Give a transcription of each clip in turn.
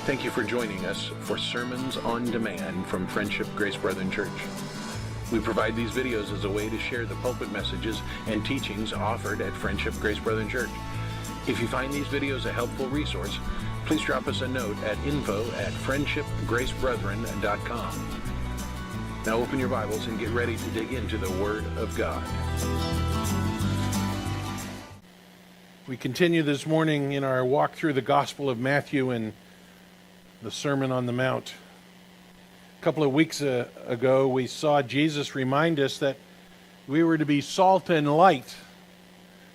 Thank you for joining us for Sermons on Demand from Friendship Grace Brethren Church. We provide these videos as a way to share the pulpit messages and teachings offered at Friendship Grace Brethren Church. If you find these videos a helpful resource, please drop us a note at info@friendshipgracebrethren.com. Now open your Bibles and get ready to dig into the Word of God. We continue this morning in our walk through the Gospel of Matthew and the Sermon on the Mount. A couple of weeks ago, we saw Jesus remind us that we were to be salt and light,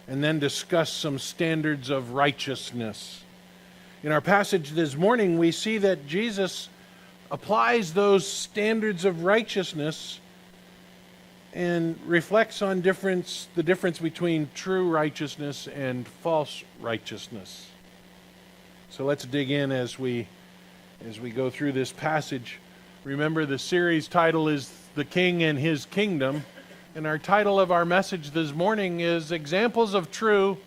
and then discuss some standards of righteousness. In our passage this morning, we see that Jesus applies those standards of righteousness and reflects on the difference between true righteousness and false righteousness. So let's dig in as we go through this passage. Remember, the series title is The King and His Kingdom, and our title of our message this morning is Examples of True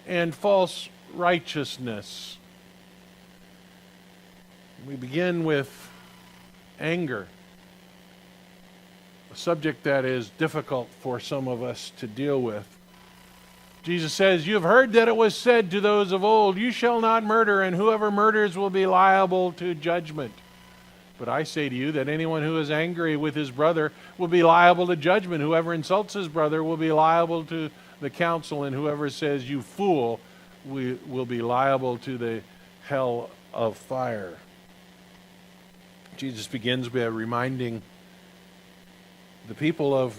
and False Righteousness. We begin with anger, a subject that is difficult for some of us to deal with. Jesus says, "You have heard that it was said to those of old, 'You shall not murder, and whoever murders will be liable to judgment.' But I say to you that anyone who is angry with his brother will be liable to judgment. Whoever insults his brother will be liable to the council, and whoever says, 'You fool,' will be liable to the hell of fire." Jesus begins by reminding the people of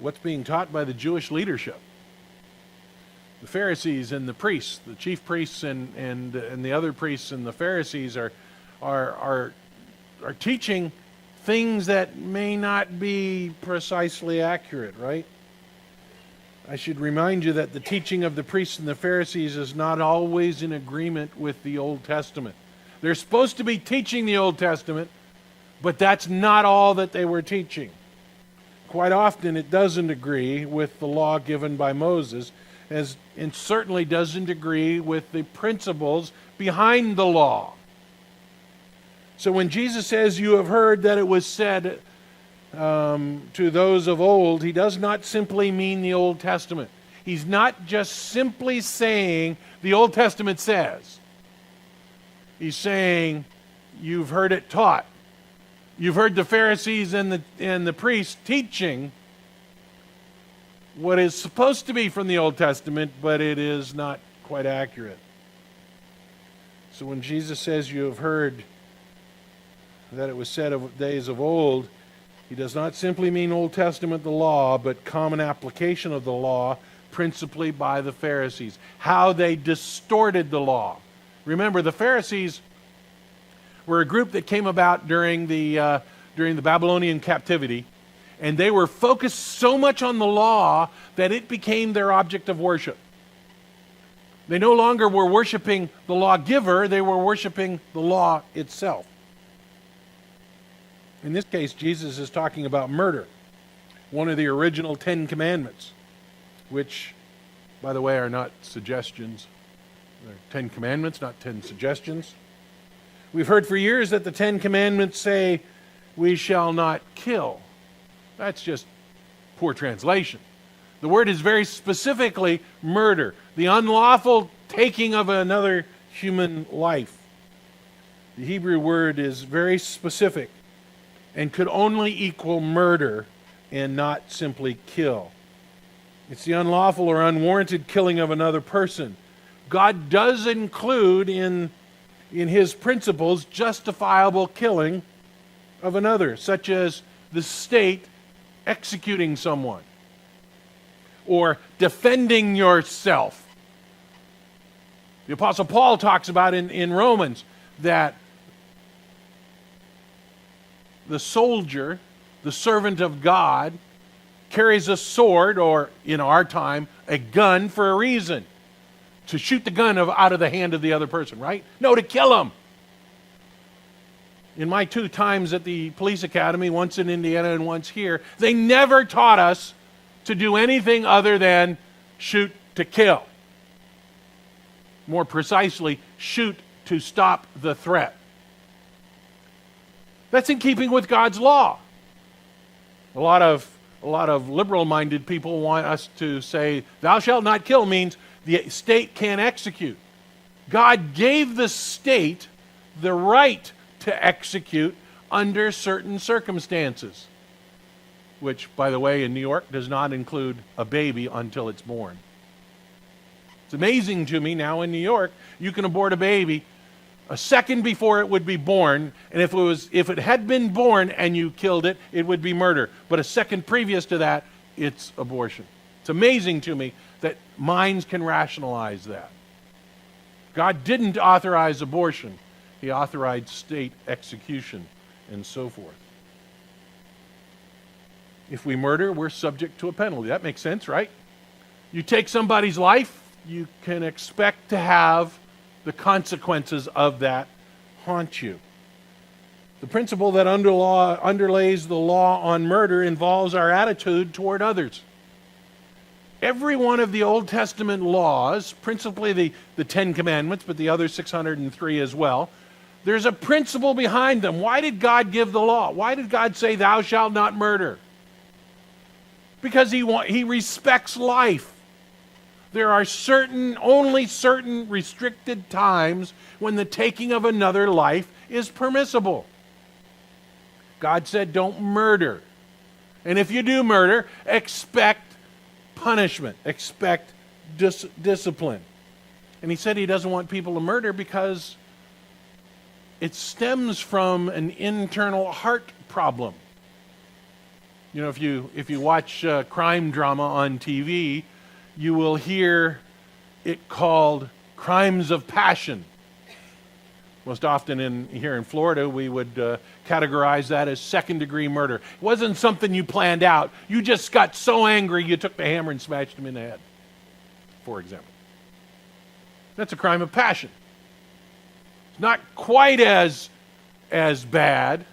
what's being taught by the Jewish leadership. The Pharisees and the priests, the chief priests and the other priests and the Pharisees are teaching things that may not be precisely accurate, right? I should remind you that the teaching of the priests and the Pharisees is not always in agreement with the Old Testament. They're supposed to be teaching the Old Testament, but that's not all that they were teaching. Quite often it doesn't agree with the law given by Moses, and certainly doesn't agree with the principles behind the law. So when Jesus says, "You have heard that it was said to those of old," he does not simply mean the Old Testament. He's not just simply saying the Old Testament says. He's saying, you've heard it taught. You've heard the Pharisees and the priests teaching what is supposed to be from the Old Testament, but it is not quite accurate. So when Jesus says, "You have heard that it was said of days of old," he does not simply mean Old Testament, the law, but common application of the law, principally by the Pharisees. How they distorted the law. Remember, the Pharisees were a group that came about during the Babylonian captivity, and they were focused so much on the law that it became their object of worship. They no longer were worshiping the lawgiver, they were worshiping the law itself. In this case, Jesus is talking about murder, one of the original 10 Commandments, which, by the way, are not suggestions. They're 10 Commandments, not 10 suggestions. We've heard for years that the 10 Commandments say, "We shall not kill." That's just poor translation. The word is very specifically murder, the unlawful taking of another human life. The Hebrew word is very specific and could only equal murder and not simply kill. It's the unlawful or unwarranted killing of another person. God does include in his principles justifiable killing of another, such as the state executing someone or defending yourself. The Apostle Paul talks about in Romans that the soldier, the servant of God, carries a sword, or in our time, a gun, for a reason. To shoot the gun out of the hand of the other person, right? No, to kill him. In my 2 times at the police academy, once in Indiana and once here, they never taught us to do anything other than shoot to kill. More precisely, shoot to stop the threat. That's in keeping with God's law. A lot of liberal-minded people want us to say, thou shalt not kill means the state can't execute. God gave the state the right to execute under certain circumstances, which, by the way, in New York does not include a baby until it's born. It's amazing to me now in New York, you can abort a baby a second before it would be born, and if it had been born and you killed it, it would be murder. But a second previous to that, it's abortion. It's amazing to me that minds can rationalize that. God didn't authorize abortion. He authorized state execution and so forth. If we murder, we're subject to a penalty. That makes sense, right? You take somebody's life, you can expect to have the consequences of that haunt you. The principle that underlays the law on murder involves our attitude toward others. Every one of the Old Testament laws, principally the Ten Commandments, but the other 603 as well, there's a principle behind them. Why did God give the law? Why did God say, thou shalt not murder? Because he respects life. There are only certain restricted times when the taking of another life is permissible. God said, don't murder. And if you do murder, expect punishment, expect discipline. And he said he doesn't want people to murder because it stems from an internal heart problem. You know, if you watch crime drama on TV, you will hear it called crimes of passion. Most often here in Florida, we would categorize that as second-degree murder. It wasn't something you planned out. You just got so angry you took the hammer and smashed him in the head, for example. That's a crime of passion. It's not quite as bad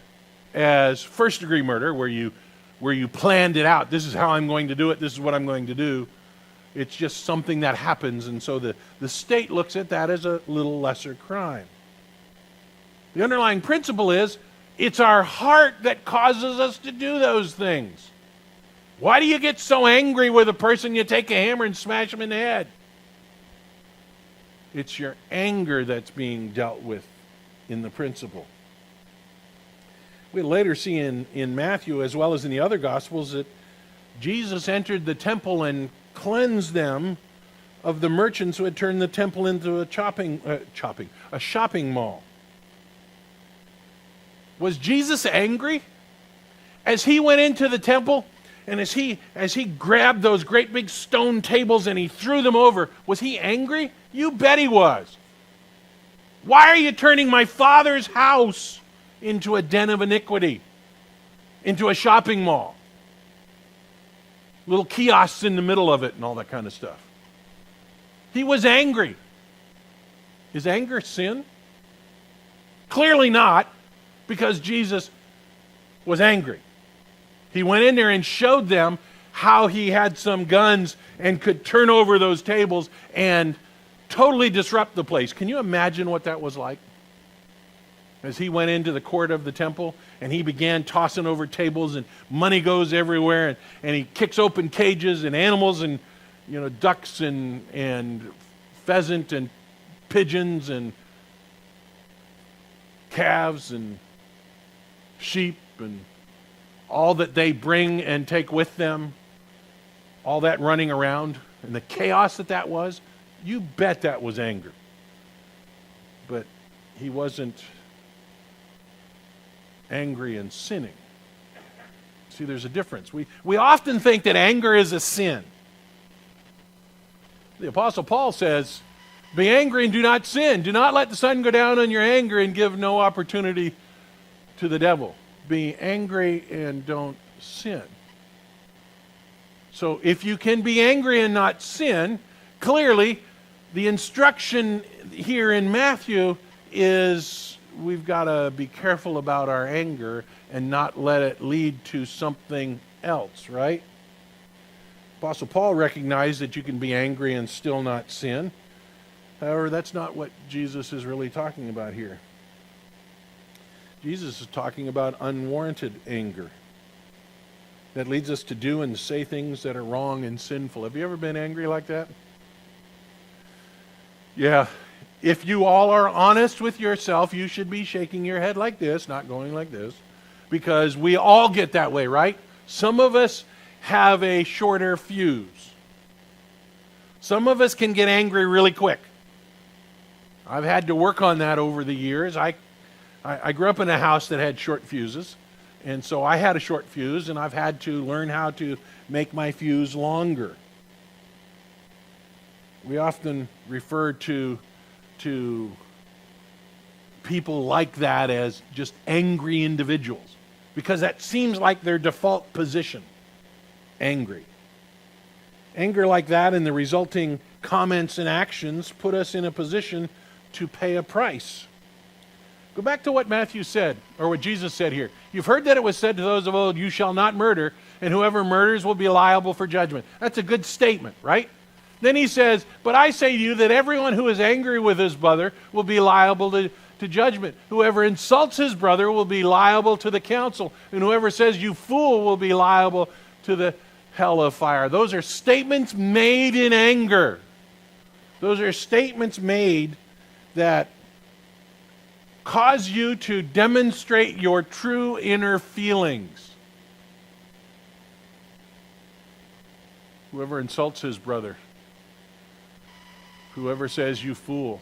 as first-degree murder, where you planned it out. This is how I'm going to do it. This is what I'm going to do. It's just something that happens, and so the state looks at that as a little lesser crime. The underlying principle is it's our heart that causes us to do those things. Why do you get so angry with a person you take a hammer and smash them in the head? It's your anger that's being dealt with in the principle. We'll later see in Matthew as well as in the other Gospels that Jesus entered the temple and cleansed them of the merchants who had turned the temple into a shopping mall. Was Jesus angry? As he went into the temple and as he grabbed those great big stone tables and he threw them over, was he angry? You bet he was. Why are you turning my Father's house into a den of iniquity, into a shopping mall? Little kiosks in the middle of it and all that kind of stuff. He was angry. Is anger sin? Clearly not, because Jesus was angry. He went in there and showed them how he had some guns and could turn over those tables and totally disrupt the place. Can you imagine what that was like? As he went into the court of the temple and he began tossing over tables and money goes everywhere and he kicks open cages and animals and ducks and pheasant and pigeons and calves and sheep and all that they bring and take with them, all that running around and the chaos that was, you bet that was anger. But he wasn't angry and sinning. See, there's a difference. We often think that anger is a sin. The Apostle Paul says, be angry and do not sin. Do not let the sun go down on your anger and give no opportunity to the devil. Be angry and don't sin. So if you can be angry and not sin, clearly the instruction here in Matthew is we've got to be careful about our anger and not let it lead to something else, right? Apostle Paul recognized that you can be angry and still not sin. However, that's not what Jesus is really talking about here. Jesus is talking about unwarranted anger that leads us to do and say things that are wrong and sinful. Have you ever been angry like that? Yeah. If you all are honest with yourself, you should be shaking your head like this, not going like this, because we all get that way, right? Some of us have a shorter fuse. Some of us can get angry really quick. I've had to work on that over the years. I grew up in a house that had short fuses, and so I had a short fuse, and I've had to learn how to make my fuse longer. We often refer to people like that as just angry individuals, because that seems like their default position, angry. Anger like that and the resulting comments and actions put us in a position to pay a price. Go back to what Matthew said, or what Jesus said here. You've heard that it was said to those of old, you shall not murder, and whoever murders will be liable for judgment. That's a good statement, right? Then he says, but I say to you that everyone who is angry with his brother will be liable to judgment. Whoever insults his brother will be liable to the council, and whoever says you fool will be liable to the hell of fire. Those are statements made in anger. Those are statements made that cause you to demonstrate your true inner feelings. Whoever insults his brother, whoever says you fool.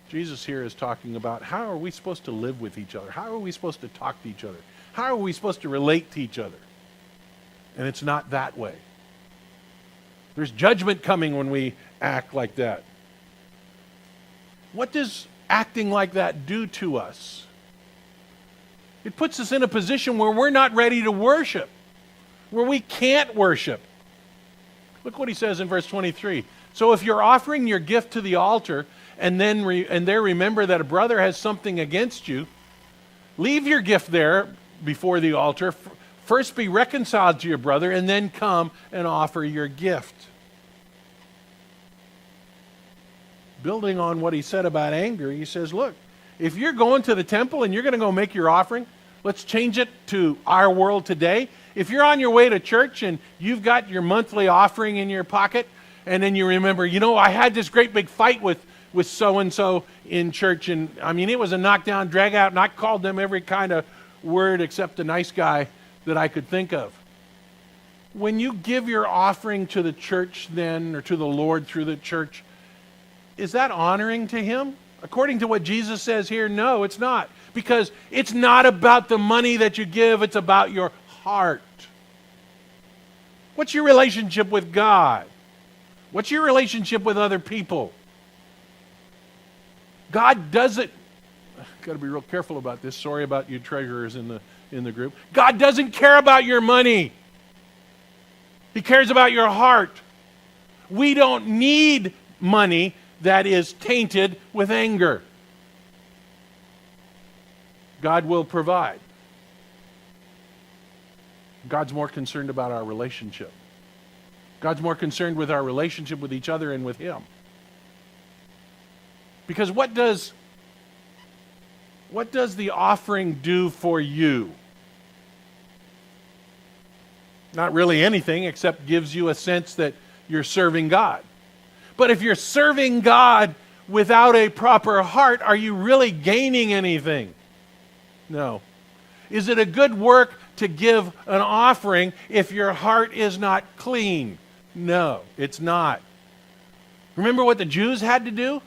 Jesus here is talking about how are we supposed to live with each other? How are we supposed to talk to each other? How are we supposed to relate to each other? And it's not that way. There's judgment coming when we act like that. What does acting like that do to us? It puts us in a position where we're not ready to worship, where we can't worship. Look what he says in verse 23. So if you're offering your gift to the altar and then there remember that a brother has something against you, leave your gift there before the altar. First be reconciled to your brother and then come and offer your gift. Building on what he said about anger, he says, look, if you're going to the temple and you're going to go make your offering, let's change it to our world today. If you're on your way to church and you've got your monthly offering in your pocket, and then you remember, I had this great big fight with so-and-so in church, and I mean, it was a knockdown, drag out, and I called them every kind of word except a nice guy that I could think of. When you give your offering to the church then, or to the Lord through the church, is that honoring to him? According to what Jesus says here, no, it's not. Because it's not about the money that you give, it's about your heart. What's your relationship with God? What's your relationship with other people? God doesn't, got to be real careful about this. Sorry about you treasurers in the group. God doesn't care about your money. He cares about your heart. We don't need money that is tainted with anger. God will provide. God's more concerned about our relationship. God's more concerned with our relationship with each other and with him. Because what does the offering do for you? Not really anything, except gives you a sense that you're serving God. But if you're serving God without a proper heart, are you really gaining anything? No. Is it a good work to give an offering if your heart is not clean? No, it's not. Remember what the Jews had to do?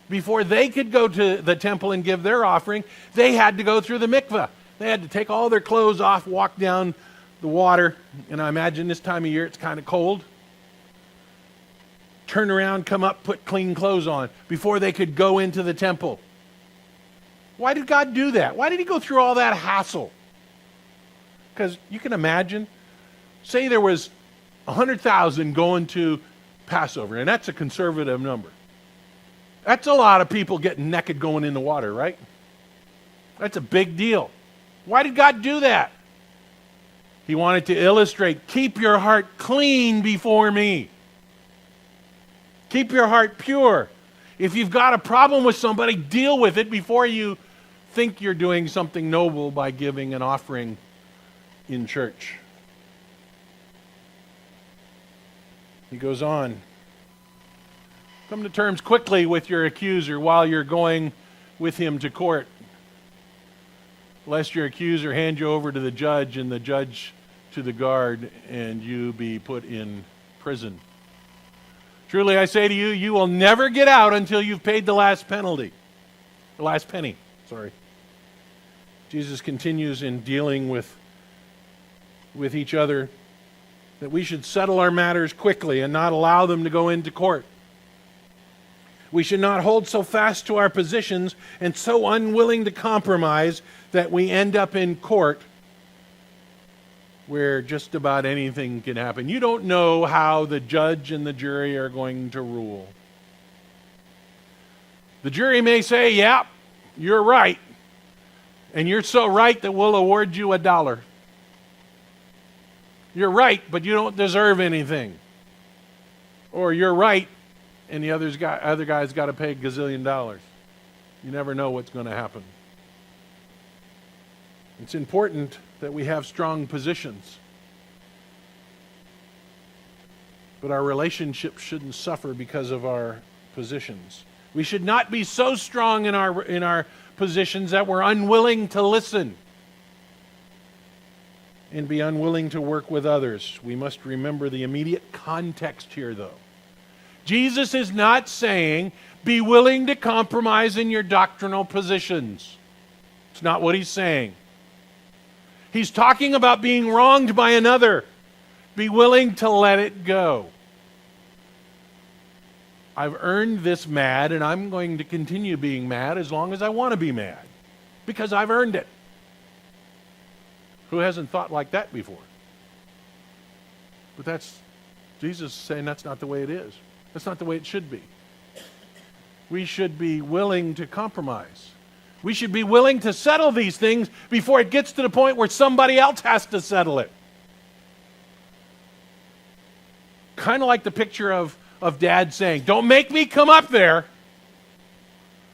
Before they could go to the temple and give their offering, they had to go through the mikveh. They had to take all their clothes off, walk down the water, and I imagine this time of year it's kind of cold. Turn around, come up, put clean clothes on before they could go into the temple. Why did God do that? Why did he go through all that hassle? Because you can imagine, say there was 100,000 going to Passover, and that's a conservative number. That's a lot of people getting naked going in the water, right? That's a big deal. Why did God do that? He wanted to illustrate, keep your heart clean before me. Keep your heart pure. If you've got a problem with somebody, deal with it before you think you're doing something noble by giving an offering in church. He goes on. Come to terms quickly with your accuser while you're going with him to court, lest your accuser hand you over to the judge and the judge to the guard and you be put in prison. Truly I say to you, you will never get out until you've paid the last penny. Jesus continues in dealing with each other that we should settle our matters quickly and not allow them to go into court. We should not hold so fast to our positions and so unwilling to compromise that we end up in court where just about anything can happen. You don't know how the judge and the jury are going to rule. The jury may say, yeah, you're right. And you're so right that we'll award you $1. You're right, but you don't deserve anything. Or you're right, and the other guy's got to pay $1 gazillion. You never know what's going to happen. It's important that we have strong positions. But our relationships shouldn't suffer because of our positions. We should not be so strong in our positions that we're unwilling to listen and be unwilling to work with others. We must remember the immediate context here, though. Jesus is not saying, be willing to compromise in your doctrinal positions. It's not what he's saying. He's talking about being wronged by another. Be willing to let it go. I've earned this mad, and I'm going to continue being mad as long as I want to be mad, because I've earned it. Who hasn't thought like that before? But that's Jesus saying that's not the way it is. That's not the way it should be. We should be willing to compromise. We should be willing to settle these things before it gets to the point where somebody else has to settle it. Kind of like the picture of Dad saying, don't make me come up there,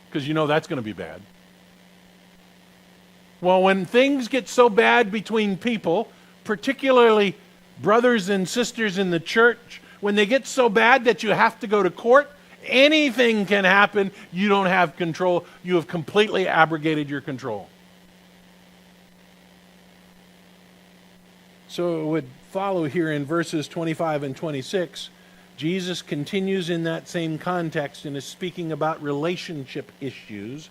because you know that's going to be bad. Well, when things get so bad between people, particularly brothers and sisters in the church, when they get so bad that you have to go to court, anything can happen. You don't have control. You have completely abrogated your control. So it would follow here in verses 25 and 26, Jesus continues in that same context and is speaking about relationship issues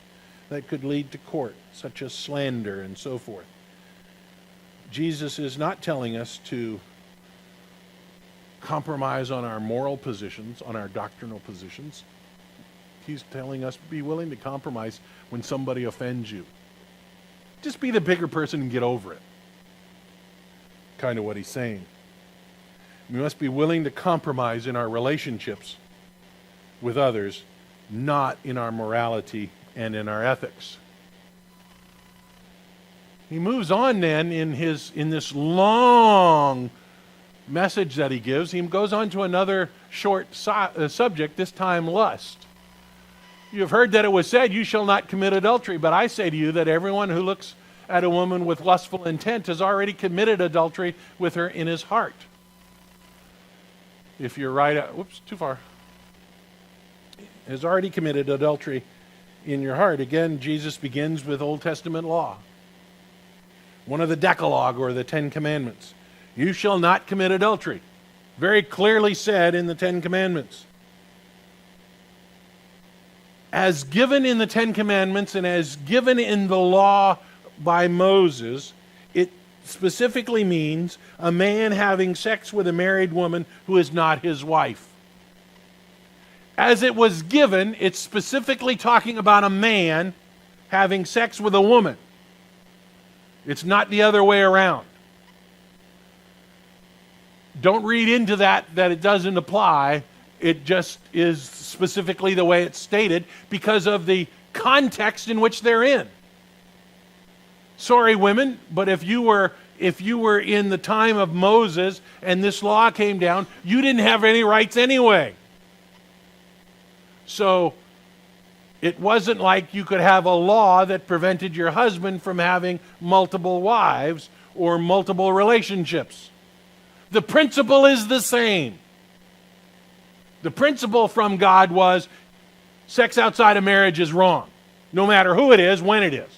that could lead to court, such as slander and so forth. Jesus is not telling us to compromise on our moral positions, on our doctrinal positions. He's telling us be willing to compromise when somebody offends you. Just be the bigger person and get over it. Kind of what he's saying. We must be willing to compromise in our relationships with others, not in our morality and in our ethics. He moves on then in this long message that he gives. He goes on to another short subject, this time lust. You have heard that it was said, you shall not commit adultery, but I say to you that everyone who looks at a woman with lustful intent has already committed adultery with her in his heart. If you're too far. Has already committed adultery in your heart. Again, Jesus begins with Old Testament law. One of the Decalogue, or the Ten Commandments. You shall not commit adultery. Very clearly said in the Ten Commandments. As given in the Ten Commandments and as given in the law by Moses, it specifically means a man having sex with a married woman who is not his wife. As it was given, it's specifically talking about a man having sex with a woman. It's not the other way around. Don't read into that it doesn't apply. It just is specifically the way it's stated because of the context in which they're in. Sorry, women, but if you were in the time of Moses and this law came down, you didn't have any rights anyway. So it wasn't like you could have a law that prevented your husband from having multiple wives or multiple relationships. The principle is the same. The principle from God was sex outside of marriage is wrong, no matter who it is, when it is.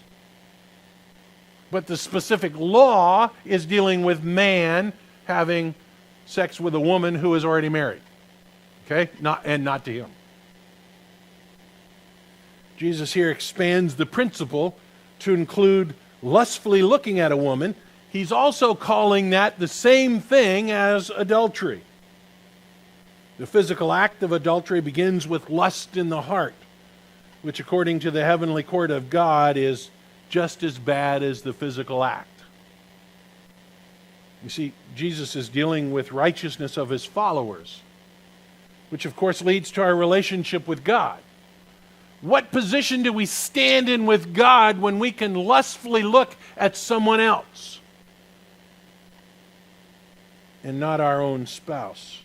But the specific law is dealing with man having sex with a woman who is already married. Okay? Not to him. Jesus here expands the principle to include lustfully looking at a woman. He's also calling that the same thing as adultery. The physical act of adultery begins with lust in the heart, which according to the heavenly court of God is just as bad as the physical act. You see, Jesus is dealing with righteousness of his followers, which of course leads to our relationship with God. What position do we stand in with God when we can lustfully look at someone else and not our own spouse?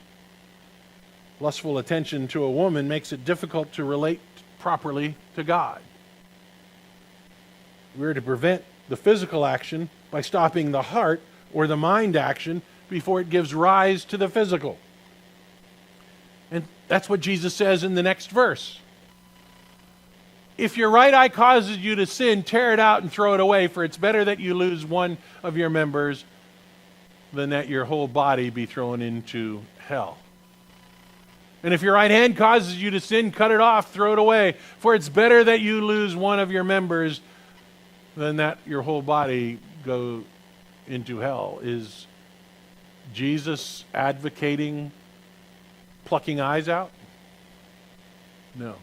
Lustful attention to a woman makes it difficult to relate properly to God. We're to prevent the physical action by stopping the heart or the mind action before it gives rise to the physical. And that's what Jesus says in the next verse. If your right eye causes you to sin, tear it out and throw it away, for it's better that you lose one of your members than that your whole body be thrown into hell. And if your right hand causes you to sin, cut it off, throw it away, for it's better that you lose one of your members than that your whole body go into hell. Is Jesus advocating plucking eyes out? No.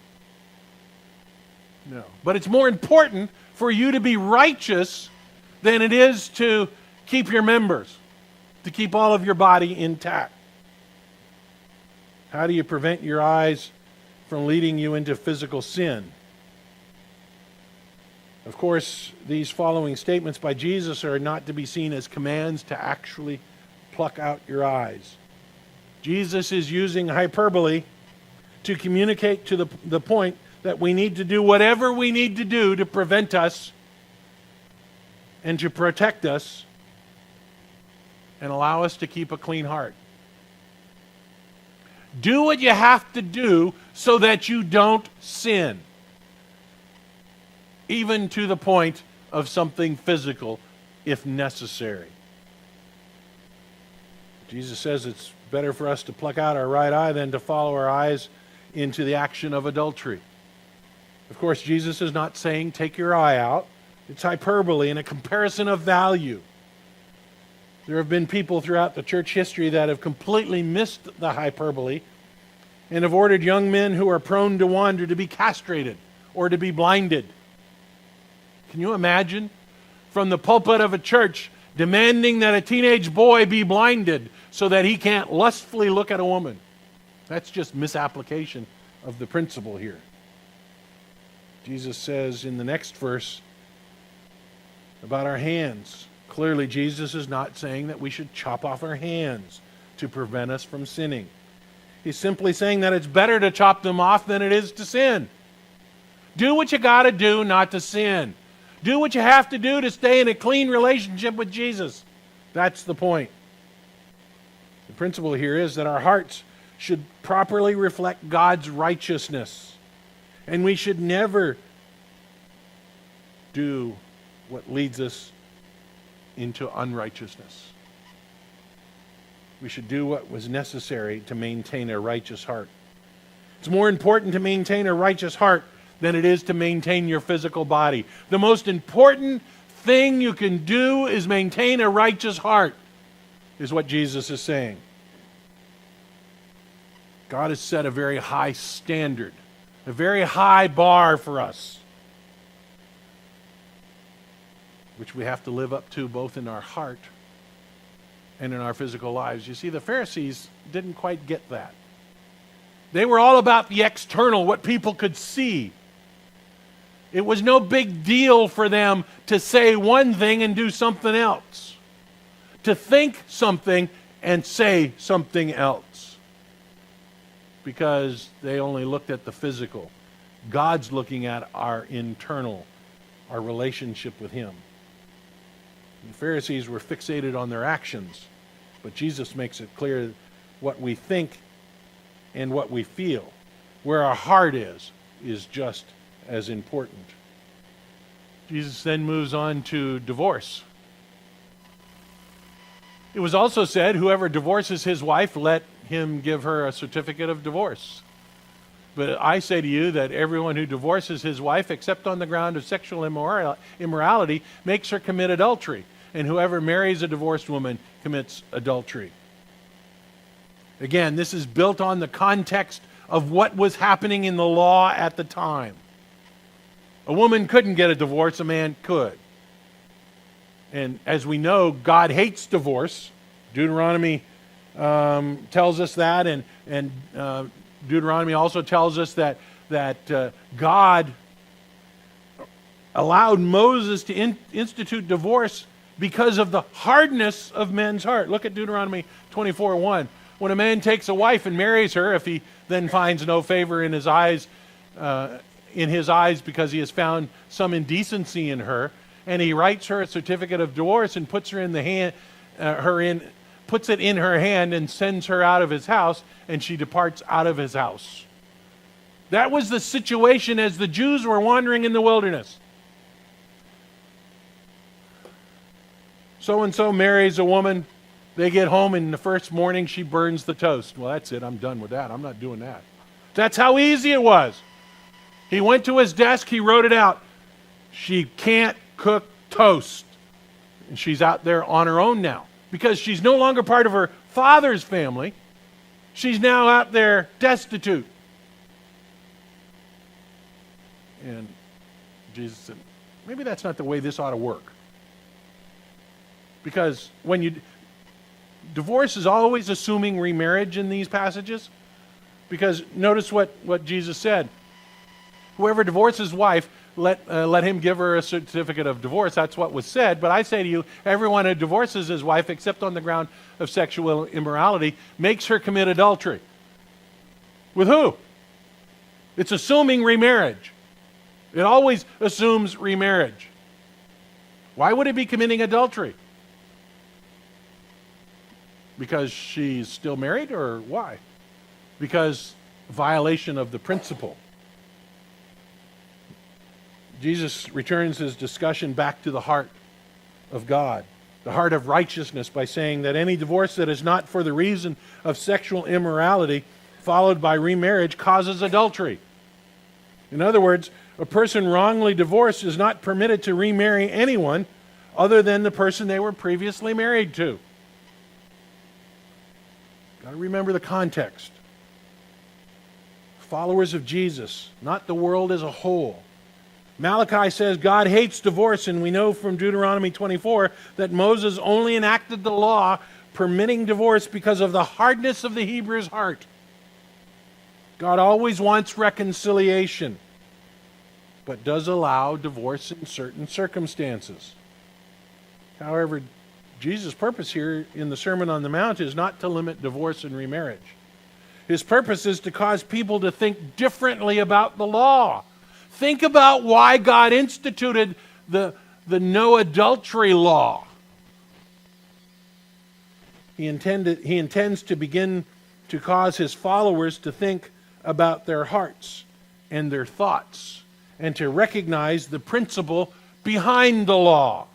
No. But it's more important for you to be righteous than it is to keep your members, to keep all of your body intact. How do you prevent your eyes from leading you into physical sin? Of course, these following statements by Jesus are not to be seen as commands to actually pluck out your eyes. Jesus is using hyperbole to communicate to the point that we need to do whatever we need to do to prevent us and to protect us and allow us to keep a clean heart. Do what you have to do so that you don't sin, even to the point of something physical if necessary. Jesus says it's better for us to pluck out our right eye than to follow our eyes into the action of adultery. Of course, Jesus is not saying take your eye out. It's hyperbole and a comparison of value. There have been people throughout the church history that have completely missed the hyperbole and have ordered young men who are prone to wander to be castrated or to be blinded. Can you imagine? From the pulpit of a church demanding that a teenage boy be blinded so that he can't lustfully look at a woman. That's just misapplication of the principle here. Jesus says in the next verse about our hands. Clearly, Jesus is not saying that we should chop off our hands to prevent us from sinning. He's simply saying that it's better to chop them off than it is to sin. Do what you got to do not to sin. Do what you have to do to stay in a clean relationship with Jesus. That's the point. The principle here is that our hearts should properly reflect God's righteousness. And we should never do what leads us into unrighteousness. We should do what was necessary to maintain a righteous heart. It's more important to maintain a righteous heart than it is to maintain your physical body. The most important thing you can do is maintain a righteous heart, is what Jesus is saying. God has set a very high standard, a very high bar for us, which we have to live up to both in our heart and in our physical lives. You see, the Pharisees didn't quite get that. They were all about the external, what people could see. It was no big deal for them to say one thing and do something else, to think something and say something else. because they only looked at the physical. God's looking at our internal, our relationship with Him. The Pharisees were fixated on their actions, but Jesus makes it clear what we think and what we feel, where our heart is just as important. Jesus then moves on to divorce. It was also said, whoever divorces his wife, let him give her a certificate of divorce. But I say to you that everyone who divorces his wife, except on the ground of sexual immorality, makes her commit adultery. And whoever marries a divorced woman commits adultery. Again, this is built on the context of what was happening in the law at the time. A woman couldn't get a divorce, a man could. And as we know, God hates divorce. Deuteronomy tells us that, and Deuteronomy also tells us that God allowed Moses to institute divorce because of the hardness of men's heart. Look at Deuteronomy 24:1. When a man takes a wife and marries her, if he then finds no favor in his eyes because he has found some indecency in her, and he writes her a certificate of divorce and puts it in her hand and sends her out of his house, and she departs out of his house. That was the situation as the Jews were wandering in the wilderness. So-and-so marries a woman. They get home, and the first morning she burns the toast. Well, that's it. I'm done with that. I'm not doing that. That's how easy it was. He went to his desk. He wrote it out. She can't cook toast. And she's out there on her own now, because she's no longer part of her father's family. She's now out there destitute. And Jesus said, maybe that's not the way this ought to work. Because divorce is always assuming remarriage in these passages. Because notice what Jesus said. Whoever divorces his wife, let him give her a certificate of divorce. That's what was said. But I say to you, everyone who divorces his wife, except on the ground of sexual immorality, makes her commit adultery. With who? It's assuming remarriage. It always assumes remarriage. Why would it be committing adultery? Because she's still married, or why? Because violation of the principle. Jesus returns his discussion back to the heart of God, the heart of righteousness, by saying that any divorce that is not for the reason of sexual immorality followed by remarriage causes adultery. In other words, a person wrongly divorced is not permitted to remarry anyone other than the person they were previously married to. Got to remember the context. Followers of Jesus, not the world as a whole. Malachi says God hates divorce, and we know from Deuteronomy 24 that Moses only enacted the law permitting divorce because of the hardness of the Hebrew's heart. God always wants reconciliation, but does allow divorce in certain circumstances. However, Jesus' purpose here in the Sermon on the Mount is not to limit divorce and remarriage. His purpose is to cause people to think differently about the law. Think about why God instituted the no adultery law. He intends to begin to cause his followers to think about their hearts and their thoughts, and to recognize the principle behind the law.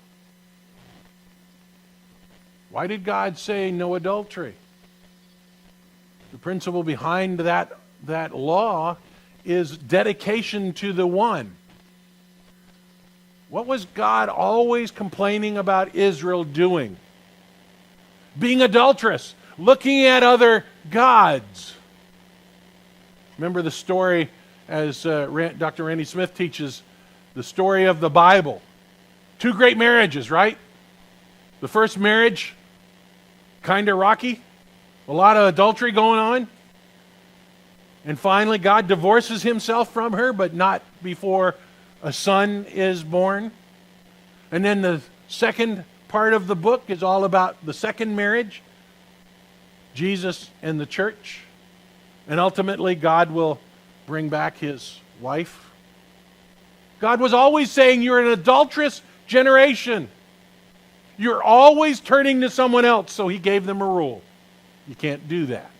Why did God say no adultery? The principle behind that law is dedication to the one. What was God always complaining about Israel doing? Being adulterous, looking at other gods. Remember the story, as Dr. Randy Smith teaches, the story of the Bible. Two great marriages, right? The first marriage, kind of rocky, a lot of adultery going on. And finally, God divorces himself from her, but not before a son is born. And then the second part of the book is all about the second marriage, Jesus and the church. And ultimately, God will bring back his wife. God was always saying, you're an adulterous generation. You're always turning to someone else, so he gave them a rule. You can't do that.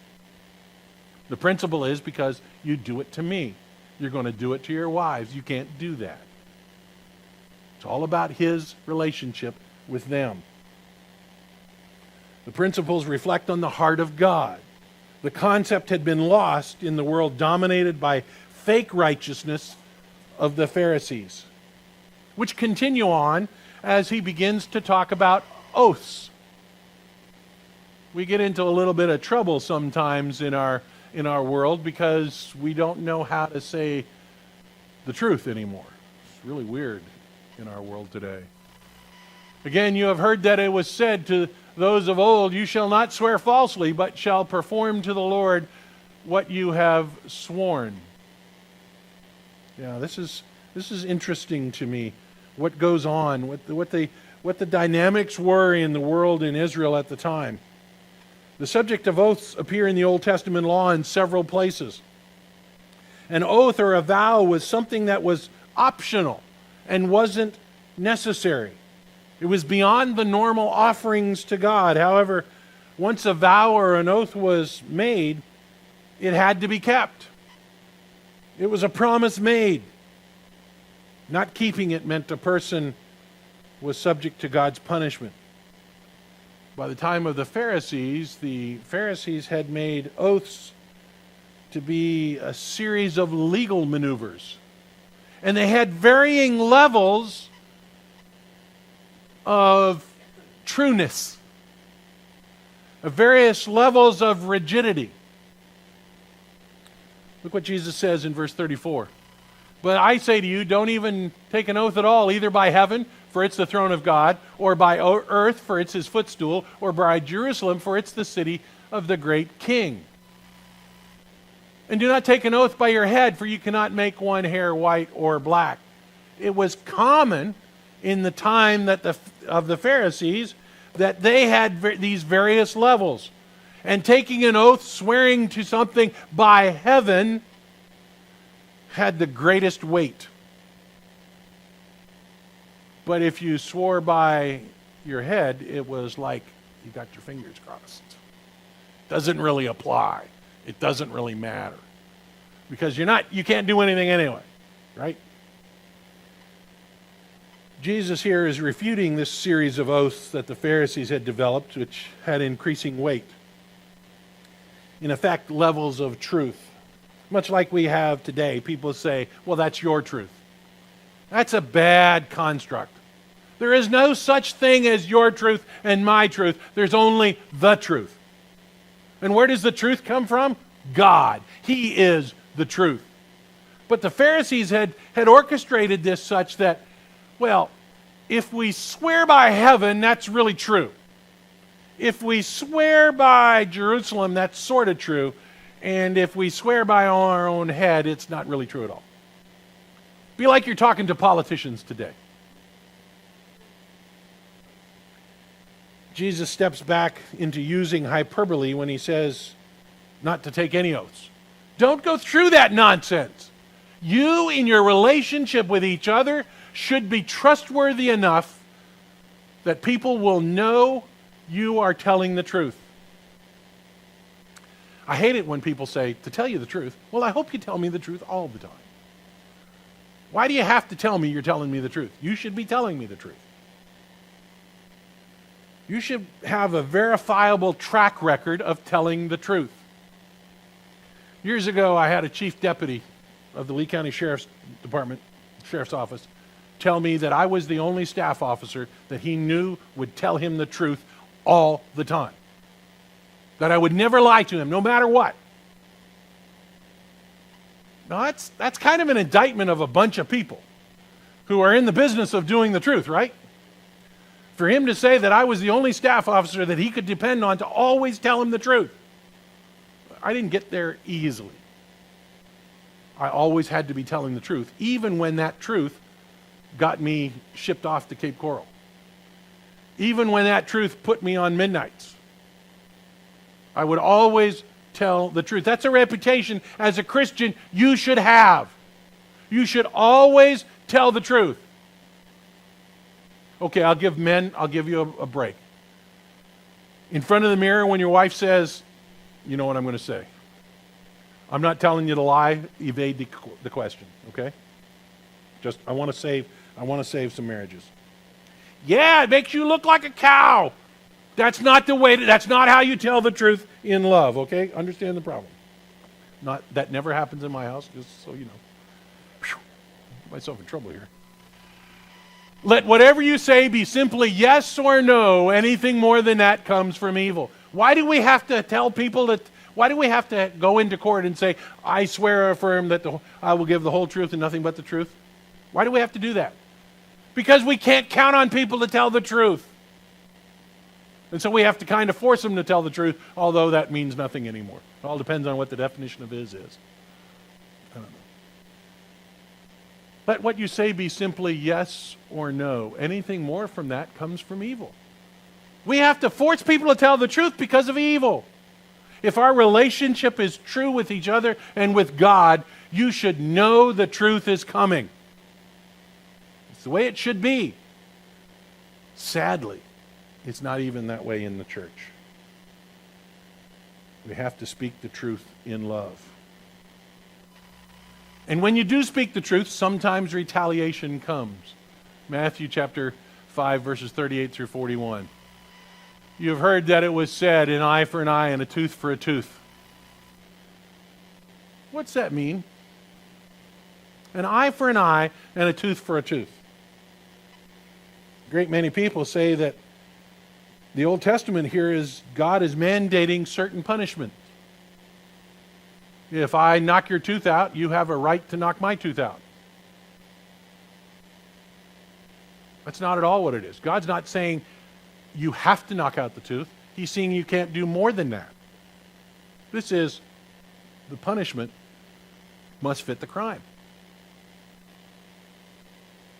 The principle is because you do it to me. You're going to do it to your wives. You can't do that. It's all about his relationship with them. The principles reflect on the heart of God. The concept had been lost in the world dominated by fake righteousness of the Pharisees, which continue on as he begins to talk about oaths. We get into a little bit of trouble sometimes in our world because we don't know how to say the truth anymore. It's really weird in our world today. Again, you have heard that it was said to those of old, you shall not swear falsely, but shall perform to the Lord what you have sworn. Yeah, this is interesting to me. What goes on, what the dynamics were in the world in Israel at the time. The subject of oaths appear in the Old Testament law in several places. An oath or a vow was something that was optional and wasn't necessary. It was beyond the normal offerings to God. However, once a vow or an oath was made, it had to be kept. It was a promise made. Not keeping it meant a person was subject to God's punishment. By the time of the Pharisees had made oaths to be a series of legal maneuvers. And they had varying levels of trueness, of various levels of rigidity. Look what Jesus says in verse 34. But I say to you, don't even take an oath at all, either by heaven, for it's the throne of God, or by earth, for it's his footstool, or by Jerusalem, for it's the city of the great king. And do not take an oath by your head, for you cannot make one hair white or black. It was common in the time of the Pharisees that they had these various levels. And taking an oath, swearing to something by heaven, had the greatest weight. But if you swore by your head, it was like you got your fingers crossed. Doesn't really apply. It doesn't really matter. Because you can't do anything anyway, right? Jesus here is refuting this series of oaths that the Pharisees had developed, which had increasing weight. In effect, levels of truth. Much like we have today, people say, well, that's your truth. That's a bad construct. There is no such thing as your truth and my truth. There's only the truth. And where does the truth come from? God. He is the truth. But the Pharisees had orchestrated this such that, well, if we swear by heaven, that's really true. If we swear by Jerusalem, that's sort of true. And if we swear by our own head, it's not really true at all. Be like you're talking to politicians today. Jesus steps back into using hyperbole when he says not to take any oaths. Don't go through that nonsense. You, in your relationship with each other, should be trustworthy enough that people will know you are telling the truth. I hate it when people say, to tell you the truth, well, I hope you tell me the truth all the time. Why do you have to tell me you're telling me the truth? You should be telling me the truth. You should have a verifiable track record of telling the truth. Years ago, I had a chief deputy of the Lee County Sheriff's Department, Sheriff's Office, tell me that I was the only staff officer that he knew would tell him the truth all the time. That I would never lie to him, no matter what. Now, that's kind of an indictment of a bunch of people who are in the business of doing the truth, right? For him to say that I was the only staff officer that he could depend on to always tell him the truth. I didn't get there easily. I always had to be telling the truth, even when that truth got me shipped off to Cape Coral. Even when that truth put me on midnights. I would always tell the truth. That's a reputation as a Christian you should have. You should always tell the truth. Okay, I'll give you a break. In front of the mirror, when your wife says, you know what I'm going to say. I'm not telling you to lie, evade the question, okay? I want to save some marriages. Yeah, it makes you look like a cow. That's not how you tell the truth in love, okay? Understand the problem. That never happens in my house, just so you know. Put myself in trouble here. Let whatever you say be simply yes or no. Anything more than that comes from evil. Why do we have to tell people that? Why do we have to go into court and say, I swear or affirm that I will give the whole truth and nothing but the truth? Why do we have to do that? Because we can't count on people to tell the truth. And so we have to kind of force them to tell the truth, although that means nothing anymore. It all depends on what the definition of is. I don't know. Let what you say be simply yes or no. Anything more from that comes from evil. We have to force people to tell the truth because of evil. If our relationship is true with each other and with God, you should know the truth is coming. It's the way it should be. Sadly, it's not even that way in the church. We have to speak the truth in love. And when you do speak the truth, sometimes retaliation comes. Matthew chapter 5, verses 38 through 41. You've heard that it was said, an eye for an eye and a tooth for a tooth. What's that mean? An eye for an eye and a tooth for a tooth. A great many people say that the Old Testament here is God is mandating certain punishment. If I knock your tooth out, you have a right to knock my tooth out. That's not at all what it is. God's not saying you have to knock out the tooth. He's saying you can't do more than that. This is the punishment must fit the crime.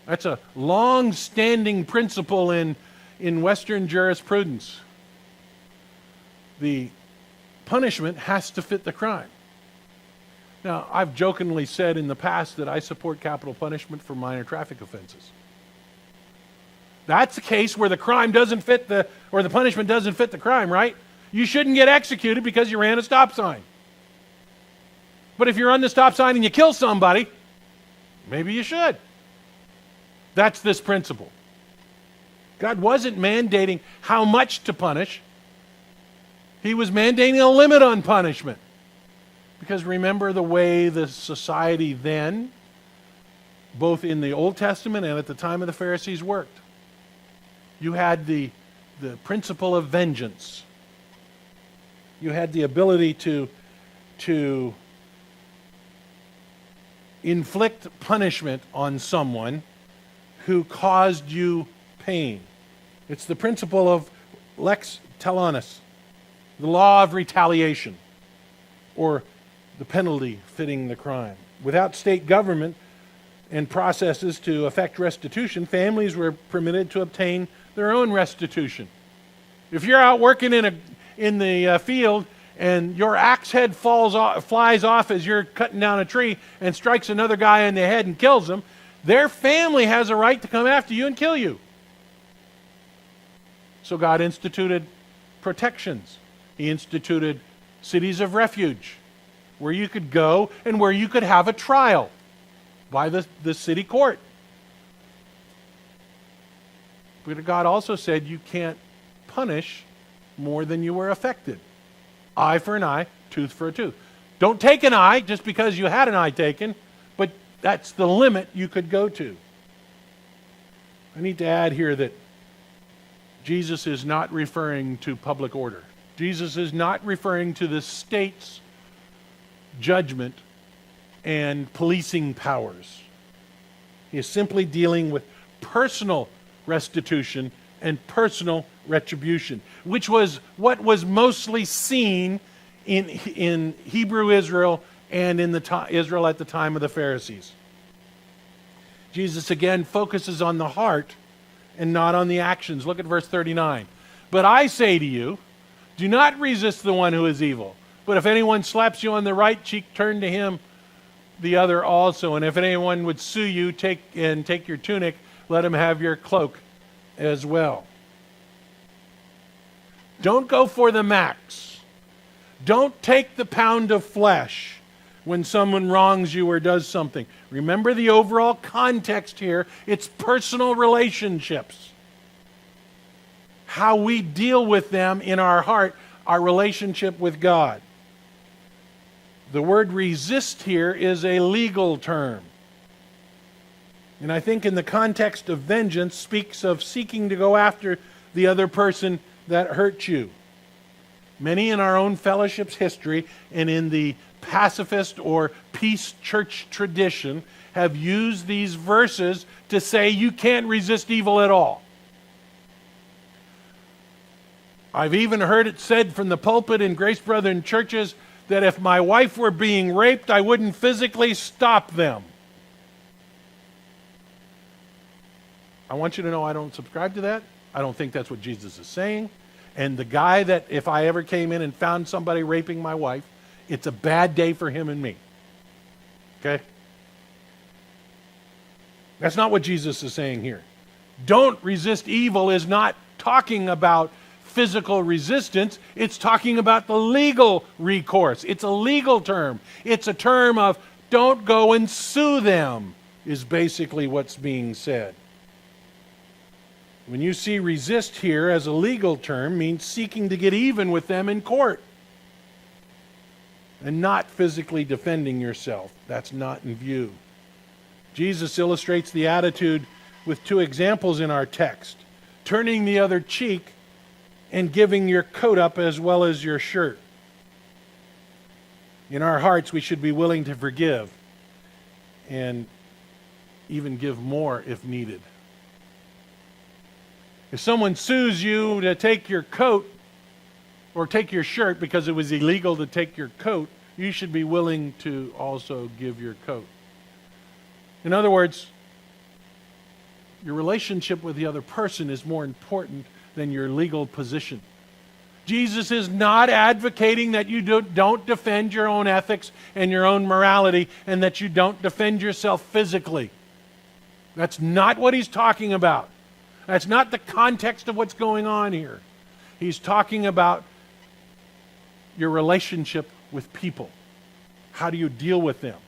That's a long-standing principle in Western jurisprudence. The punishment has to fit the crime. Now, I've jokingly said in the past that I support capital punishment for minor traffic offenses. That's a case where the crime doesn't fit the punishment doesn't fit the crime, right? You shouldn't get executed because you ran a stop sign. But if you're on the stop sign and you kill somebody, maybe you should. That's this principle. God wasn't mandating how much to punish. He was mandating a limit on punishment. Because remember the way the society then, both in the Old Testament and at the time of the Pharisees, worked. You had the principle of vengeance. You had the ability to inflict punishment on someone who caused you pain. It's the principle of lex talionis, the law of retaliation, or the penalty fitting the crime. Without state government and processes to effect restitution, families were permitted to obtain their own restitution. If you're out working in the field and your axe head flies off as you're cutting down a tree and strikes another guy in the head and kills him, their family has a right to come after you and kill you. So God instituted protections. He instituted cities of refuge where you could go and where you could have a trial by the city court. But God also said you can't punish more than you were affected. Eye for an eye, tooth for a tooth. Don't take an eye just because you had an eye taken, but that's the limit you could go to. I need to add here that Jesus is not referring to public order. Jesus is not referring to the state's judgment and policing powers. He is simply dealing with personal restitution and personal retribution, which was what was mostly seen in Hebrew Israel and in Israel at the time of the Pharisees. Jesus again focuses on the heart and not on the actions. Look at verse 39. But I say to you, do not resist the one who is evil, But if anyone slaps you on the right cheek, turn to him the other also. And if anyone would sue you, take your tunic, let him have your cloak as well. Don't go for the max. Don't take the pound of flesh when someone wrongs you or does something. Remember the overall context here. It's personal relationships. How we deal with them in our heart, our relationship with God. The word resist here is a legal term. And I think in the context of vengeance speaks of seeking to go after the other person that hurt you. Many in our own fellowship's history and in the pacifist or peace church tradition have used these verses to say you can't resist evil at all. I've even heard it said from the pulpit in Grace Brethren churches that if my wife were being raped, I wouldn't physically stop them. I want you to know I don't subscribe to that. I don't think that's what Jesus is saying. And the guy that if I ever came in and found somebody raping my wife, it's a bad day for him and me. Okay? That's not what Jesus is saying here. Don't resist evil is not talking about physical resistance. It's talking about the legal recourse. It's a legal term. It's a term of don't go and sue them is basically what's being said. When you see resist here as a legal term, means seeking to get even with them in court and not physically defending yourself. That's not in view. Jesus illustrates the attitude with two examples in our text: turning the other cheek and giving your coat up as well as your shirt. In our hearts, we should be willing to forgive and even give more if needed. If someone sues you to take your coat or take your shirt because it was illegal to take your coat, you should be willing to also give your coat. In other words, your relationship with the other person is more important than your legal position. Jesus is not advocating that you don't defend your own ethics and your own morality and that you don't defend yourself physically. That's not what he's talking about. That's not the context of what's going on here. He's talking about your relationship with people. How do you deal with them?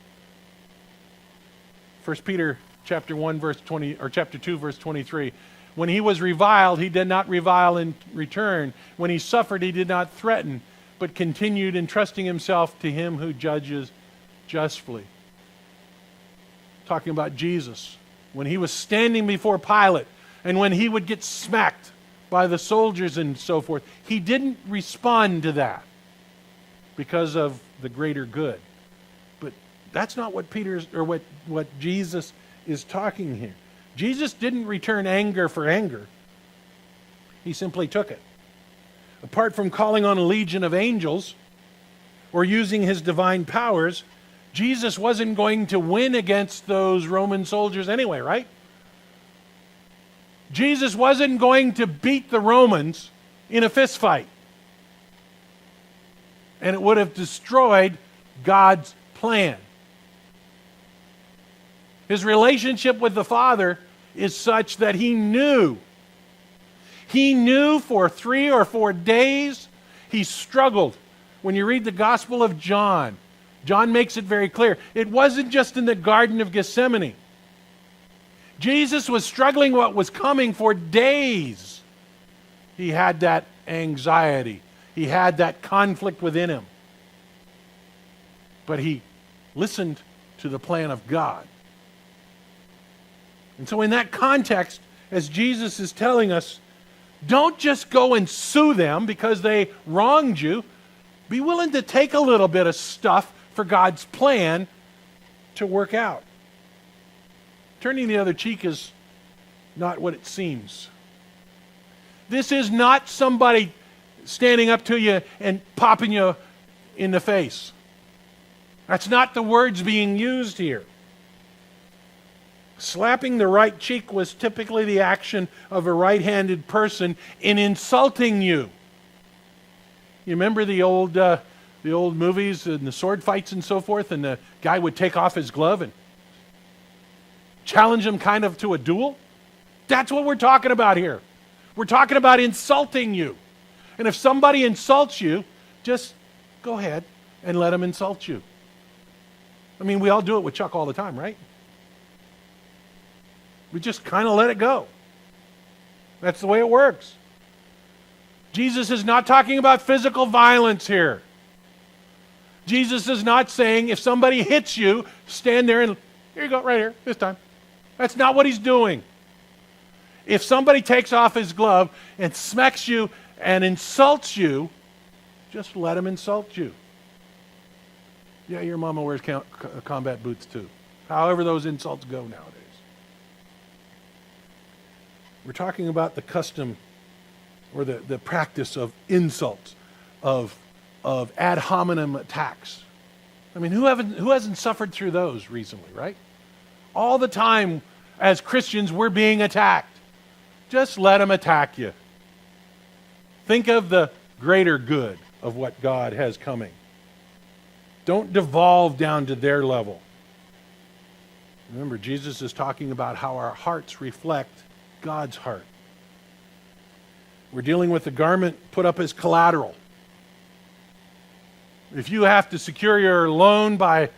1 Peter chapter 1 verse 20 or chapter 2 verse 23. When he was reviled, he did not revile in return. When he suffered, he did not threaten, but continued entrusting himself to him who judges justly. Talking about Jesus. When he was standing before Pilate, and when he would get smacked by the soldiers and so forth, he didn't respond to that because of the greater good. But that's not what what Jesus is talking here. Jesus didn't return anger for anger. He simply took it. Apart from calling on a legion of angels or using his divine powers, Jesus wasn't going to win against those Roman soldiers anyway, right? Jesus wasn't going to beat the Romans in a fist fight. And it would have destroyed God's plan. His relationship with the Father is such that he knew for 3 or 4 days he struggled. When you read the Gospel of John, John makes it very clear. It wasn't just in the Garden of Gethsemane. Jesus was struggling what was coming for days. He had that anxiety. He had that conflict within him. But he listened to the plan of God. And so in that context, as Jesus is telling us, don't just go and sue them because they wronged you. Be willing to take a little bit of stuff for God's plan to work out. Turning the other cheek is not what it seems. This is not somebody standing up to you and popping you in the face. That's not the words being used here. Slapping the right cheek was typically the action of a right-handed person in insulting you. You remember the old the old movies and the sword fights and so forth, and the guy would take off his glove and challenge him kind of to a duel? That's what we're talking about here. We're talking about insulting you. And if somebody insults you, just go ahead and let them insult you. I mean, we all do it with Chuck all the time, right? We just kind of let it go. That's the way it works. Jesus is not talking about physical violence here. Jesus is not saying if somebody hits you, stand there and, here you go, right here, this time. That's not what he's doing. If somebody takes off his glove and smacks you and insults you, just let him insult you. Yeah, your mama wears combat boots too. However those insults go nowadays. We're talking about the custom or the practice of insults, of ad hominem attacks. I mean, who hasn't suffered through those recently, right? All the time as Christians we're being attacked. Just let them attack you. Think of the greater good of what God has coming. Don't devolve down to their level. Remember, Jesus is talking about how our hearts reflect God's heart. We're dealing with the garment put up as collateral. If you have to secure your loan by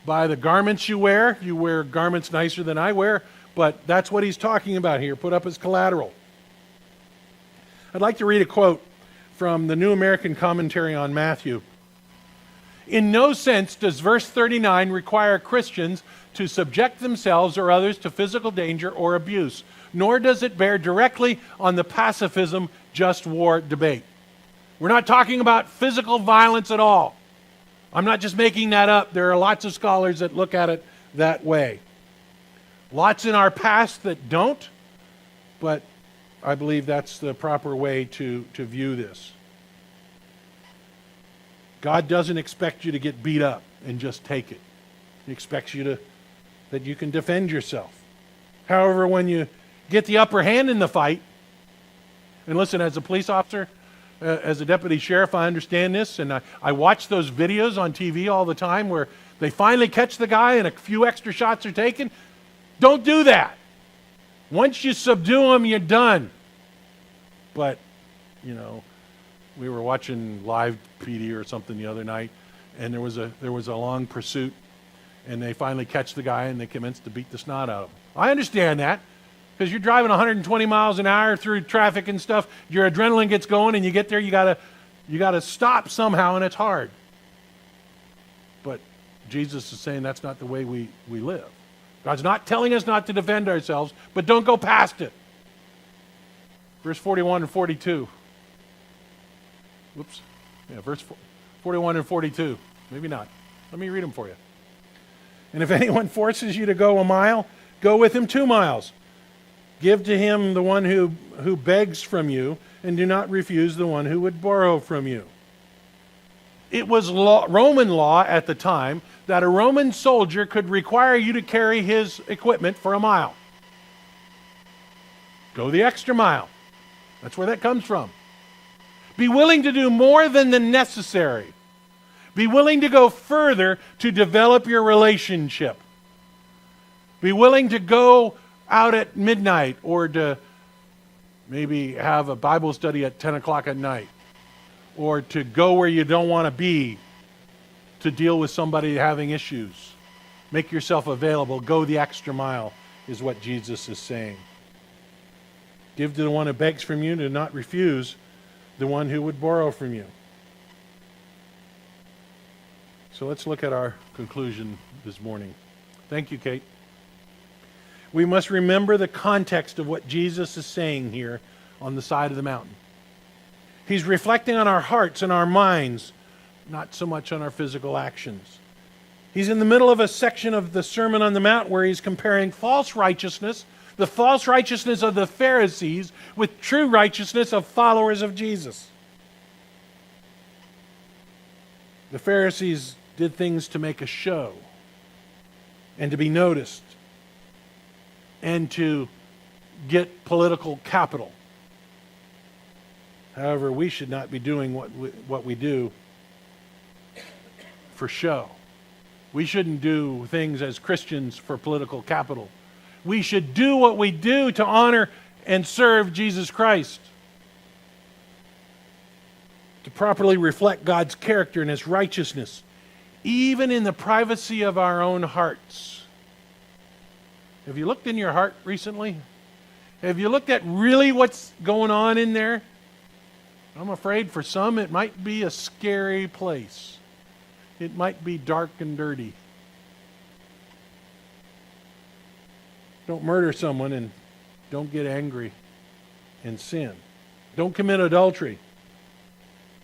the garments you wear garments nicer than I wear, but that's what he's talking about here, put up as collateral. I'd like to read a quote from the New American Commentary on Matthew. In no sense does verse 39 require Christians to subject themselves or others to physical danger or abuse, nor does it bear directly on the pacifism just war debate. We're not talking about physical violence at all. I'm not just making that up. There are lots of scholars that look at it that way. Lots in our past that don't, but I believe that's the proper way to view this. God doesn't expect you to get beat up and just take it. He expects you that you can defend yourself. However, when you get the upper hand in the fight, and listen, as a police officer, as a deputy sheriff, I understand this, and I watch those videos on TV all the time where they finally catch the guy and a few extra shots are taken. Don't do that. Once you subdue him, you're done. But, we were watching live PD or something the other night, and there was a long pursuit, and they finally catch the guy, and they commence to beat the snot out of him. I understand that, because you're driving 120 miles an hour through traffic and stuff. Your adrenaline gets going, and you get there, you gotta stop somehow, and it's hard. But Jesus is saying that's not the way we live. God's not telling us not to defend ourselves, but don't go past it. Verse 41 and 42. Whoops. Yeah, verse 41 and 42. Maybe not. Let me read them for you. And if anyone forces you to go a mile, go with him 2 miles. Give to him the one who begs from you, and do not refuse the one who would borrow from you. It was Roman law at the time that a Roman soldier could require you to carry his equipment for a mile. Go the extra mile. That's where that comes from. Be willing to do more than the necessary. Be willing to go further to develop your relationship. Be willing to go out at midnight or to maybe have a Bible study at 10 o'clock at night, or to go where you don't want to be to deal with somebody having issues. Make yourself available. Go the extra mile is what Jesus is saying. Give to the one who begs from you, do not refuse the one who would borrow from you. So let's look at our conclusion this morning. Thank you, Kate. We must remember the context of what Jesus is saying here on the side of the mountain. He's reflecting on our hearts and our minds, not so much on our physical actions. He's in the middle of a section of the Sermon on the Mount where he's comparing false righteousness, the false righteousness of the Pharisees, with true righteousness of followers of Jesus. The Pharisees did things to make a show and to be noticed and to get political capital. However, we should not be doing what we do for show. We shouldn't do things as Christians for political capital. We should do what we do to honor and serve Jesus Christ, to properly reflect God's character and His righteousness, even in the privacy of our own hearts. Have you looked in your heart recently? Have you looked at really what's going on in there? I'm afraid for some it might be a scary place. It might be dark and dirty. Don't murder someone and don't get angry and sin. Don't commit adultery,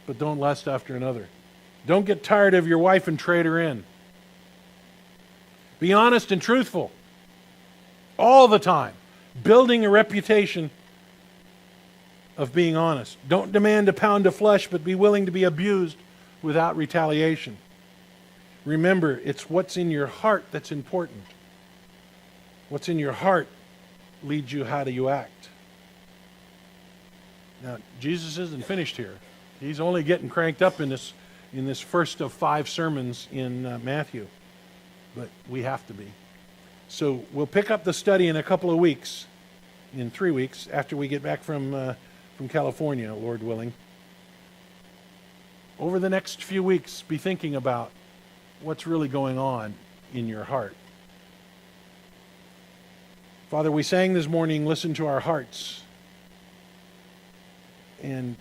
but don't lust after another. Don't get tired of your wife and trade her in. Be honest and truthful all the time, building a reputation of being honest. Don't demand a pound of flesh, but be willing to be abused without retaliation. Remember, it's what's in your heart that's important. What's in your heart leads you how do you act. Now, Jesus isn't finished here. He's only getting cranked up in this first of 5 sermons in Matthew. But we have to be. So we'll pick up the study in a couple of weeks, in 3 weeks, after we get back from California, Lord willing. Over the next few weeks, be thinking about what's really going on in your heart. Father, we sang this morning, listen to our hearts. And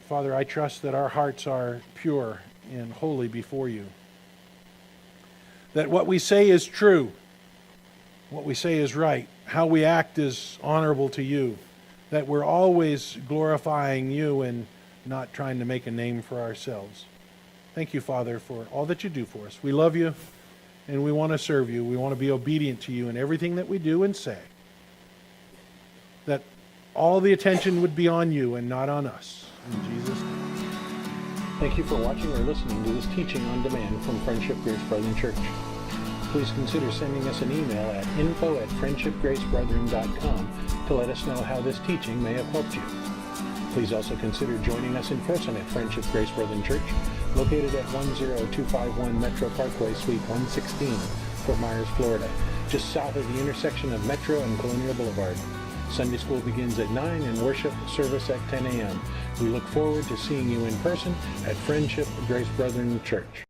Father, I trust that our hearts are pure and holy before you. That what we say is true, what we say is right, how we act is honorable to you, that we're always glorifying you and not trying to make a name for ourselves. Thank you, Father, for all that you do for us. We love you and we want to serve you. We want to be obedient to you in everything that we do and say. That all the attention would be on you and not on us. In Jesus' name. Thank you for watching or listening to this teaching on demand from Friendship Grace Brethren Church. Please consider sending us an email at info@friendshipgracebrethren.com to let us know how this teaching may have helped you. Please also consider joining us in person at Friendship Grace Brethren Church, located at 10251 Metro Parkway, Suite 116, Fort Myers, Florida, just south of the intersection of Metro and Colonial Boulevard. Sunday school begins at 9 and worship service at 10 a.m. We look forward to seeing you in person at Friendship Grace Brethren Church.